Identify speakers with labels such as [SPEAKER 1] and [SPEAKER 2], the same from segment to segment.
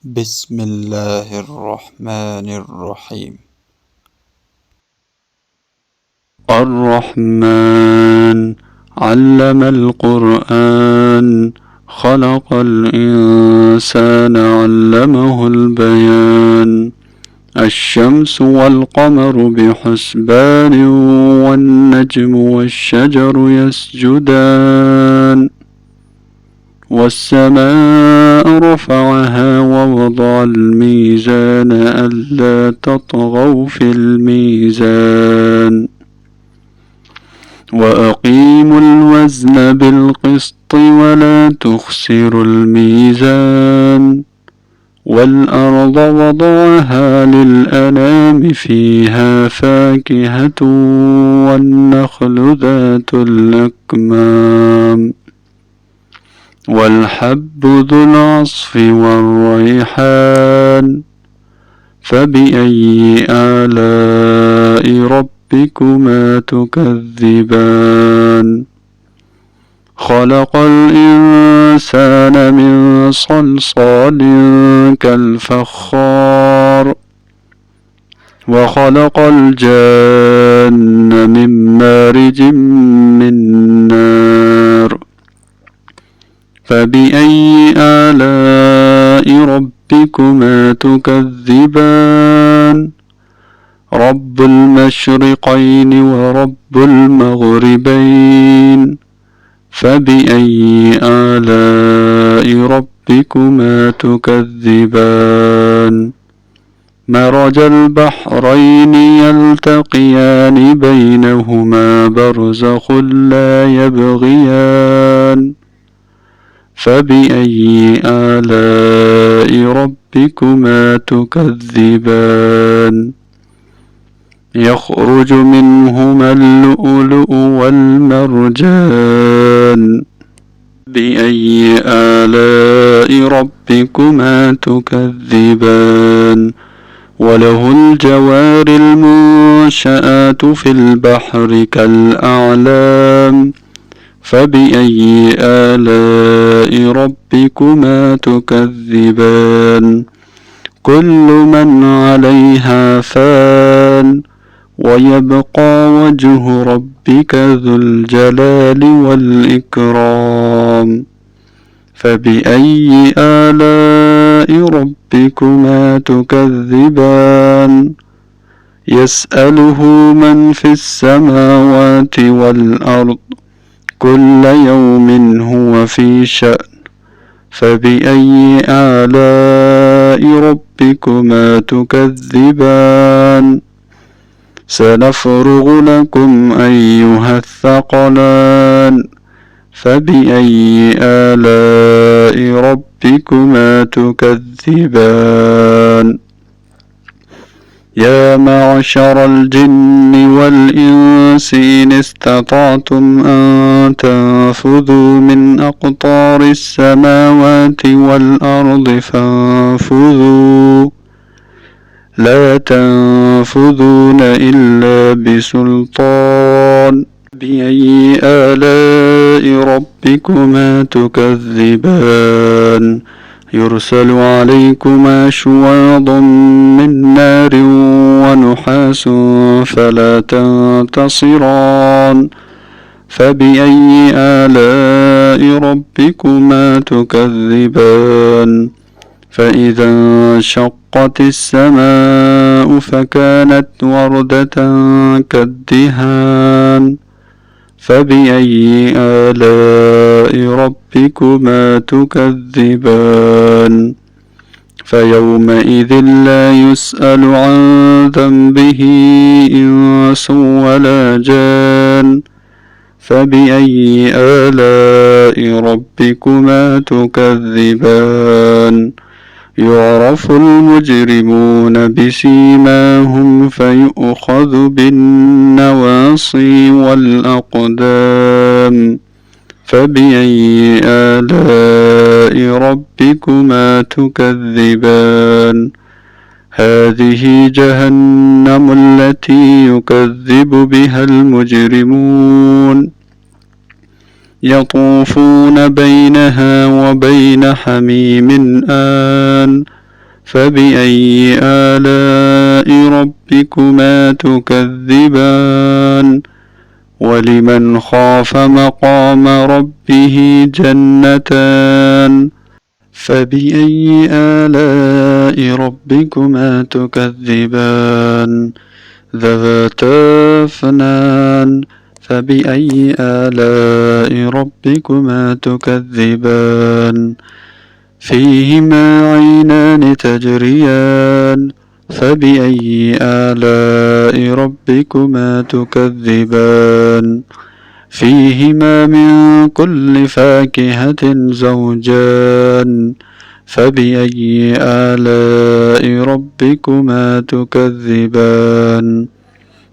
[SPEAKER 1] بسم الله الرحمن الرحيم. الرحمن علم القرآن، خلق الإنسان علمه البيان. الشمس والقمر بحسبان، والنجم والشجر يسجدان. والسماء رفعها ووضع الميزان ألا تطغوا في الميزان. وأقيموا الوزن بالقسط ولا تخسروا الميزان. والأرض وضعها للأنام، فيها فاكهة والنخل ذات الأكمام. والحب ذو العصف والريحان. فبأي آلاء ربكما تكذبان. خلق الإنسان من صلصال كالفخار. وخلق الجان من مارج من نار. فبأي آلاء ربكما تكذبان. رب المشرقين ورب المغربين. فبأي آلاء ربكما تكذبان. مرج البحرين يلتقيان، بينهما برزخ لا يبغيان. فبأي آلاء ربكما تكذبان. يخرج منهما اللؤلؤ والمرجان. بأي آلاء ربكما تكذبان. وله الجوار المنشآت في البحر كالأعلام. فبأي آلاء ربكما تكذبان. كل من عليها فان، ويبقى وجه ربك ذو الجلال والإكرام. فبأي آلاء ربكما تكذبان. يسأله من في السماوات والأرض، كل يوم هو في شأن. فبأي آلاء ربكما تكذبان. سنفرغ لكم أيها الثقلان. فبأي آلاء ربكما تكذبان. يا معشر الجن والإنس إن استطعتم أن تنفذوا من أقطار السماوات والأرض فانفذوا، لا تنفذون إلا بسلطان. بأي آلاء ربكما تكذبان. يرسل عليكما شواظ من نار ونحاس فلا تنتصران. فبأي آلاء ربكما تكذبان. فإذا انشقت السماء فكانت وردة كالدهان. فبأي آلاء ربكما تكذبان. فيومئذ لا يسأل عن ذنبه إنس ولا جان. فبأي آلاء ربكما تكذبان. يعرف المجرمون بسيماهم، فيؤخذ بالنواصي والأقدام. فبأي آلاء ربكما تكذبان. هذه جهنم التي يكذب بها المجرمون. يطوفون بينها وبين حميم آن فبأي آلاء ربكما تكذبان ولمن خاف مقام ربه جنتان فبأي آلاء ربكما تكذبان ذواتا أفنان فبأي آلاء ربكما تكذبان فيهما عينان تجريان فبأي آلاء ربكما تكذبان فيهما من كل فاكهة زوجان فبأي آلاء ربكما تكذبان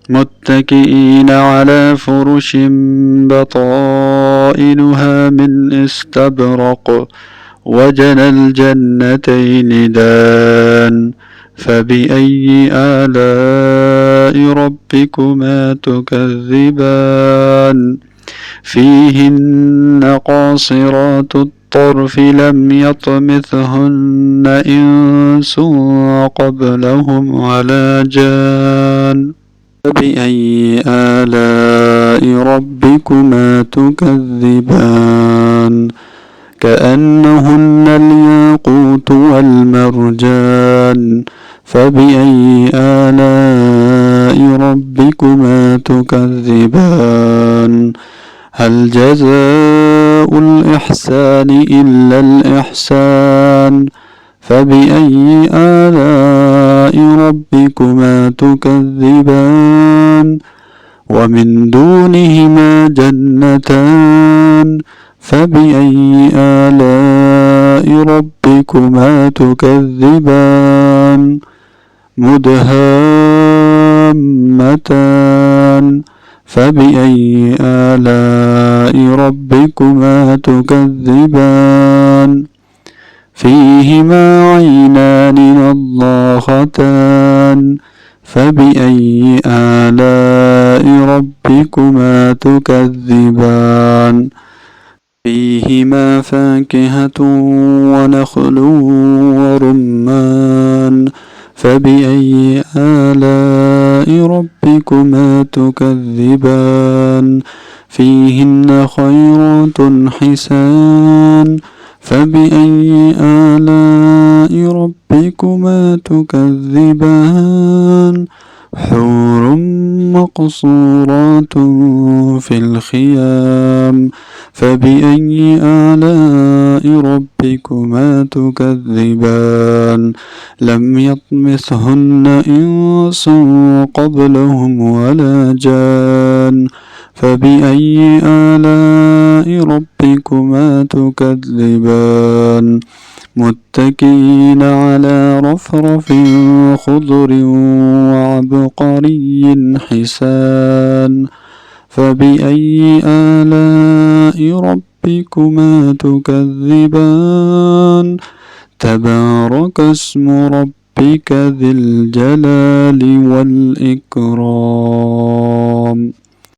[SPEAKER 1] متكئين على فرش بطائنها من استبرق وجنى الجنتين دان فبأي آلاء ربكما تكذبان فيهن قاصرات الطرف لم يطمثهن إنس قبلهم ولا جان فبأي آلاء ربكما تكذبان كأنهن الياقوت والمرجان فبأي آلاء ربكما تكذبان هل جزاء الإحسان إلا الإحسان فبأي آلاء ربكما تكذبان ومن دونهما جنتان فبأي آلاء ربكما تكذبان مدهامتان فبأي آلاء ربكما تكذبان فيهما عينان نضاختان فبأي آلاء ربكما تكذبان فيهما فاكهة ونخل ورمان فبأي آلاء ربكما تكذبان فيهن خيرات حسان فبأي آلاء ربكما تكذبان حور مقصورات في الخيام فبأي آلاء ربكما تكذبان لم يطمثهن إنس قبلهم ولا جان فبأي آلاء ربكما تكذبان متكئين على رفرف خضر وعبقري حسان فبأي آلاء ربكما تكذبان تبارك اسم ربك ذي الجلال والإكرام.